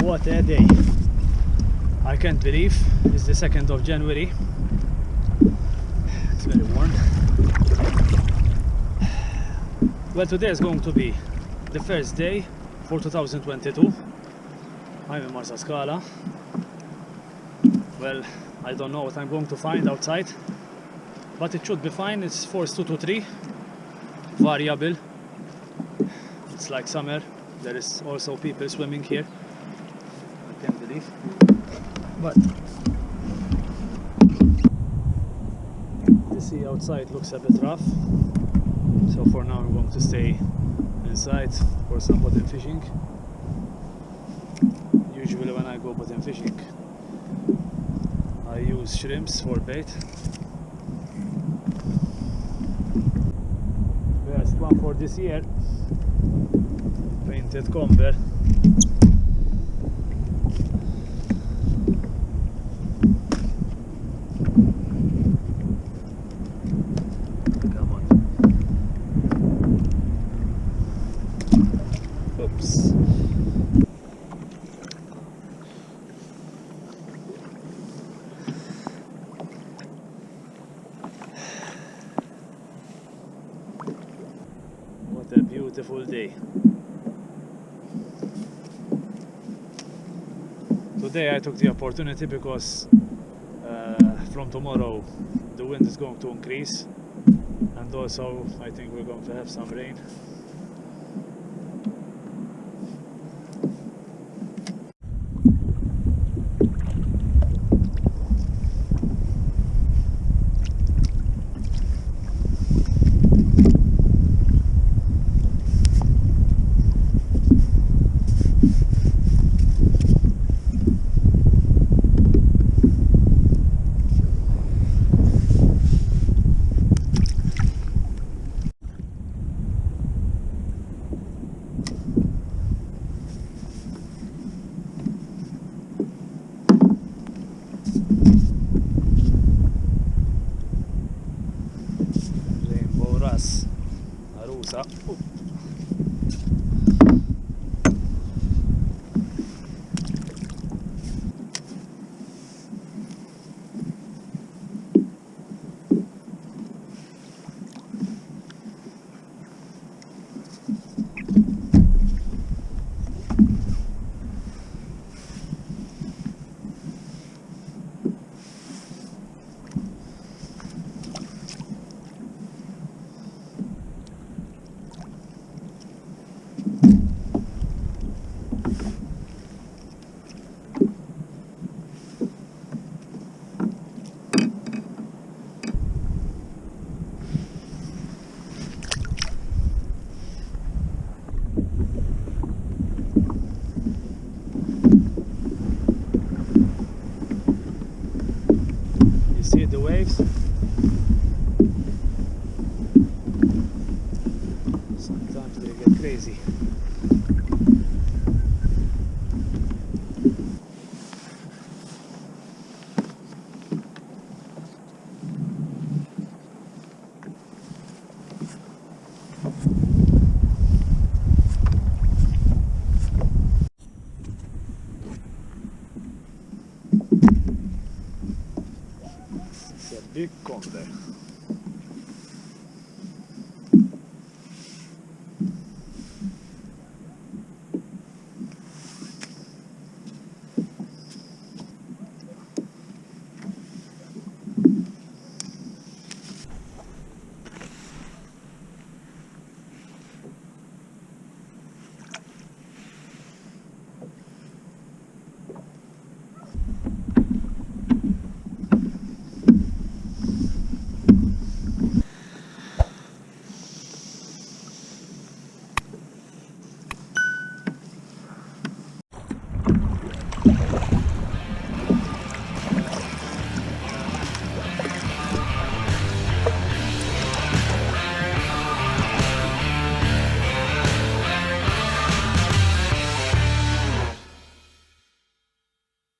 What a day! I can't believe it's the 2nd of January. It's very warm. Well, today is going to be the first day for 2022. I'm in Marsascala. Well, I don't know what I'm going to find outside, but it should be fine. It's force 2 to 3, variable. It's like summer. There is also people swimming here. I can't believe. But the sea outside looks a bit rough. So for now I'm going to stay inside for some bottom fishing. Usually when I go bottom fishing I use shrimps for bait. Best one for this year, painted comber. Come on. Oops. What a beautiful day. Today I took the opportunity because from tomorrow the wind is going to increase, and also I think we're going to have some rain. Arusa. You see the waves? Sometimes they get crazy. It's a big comber.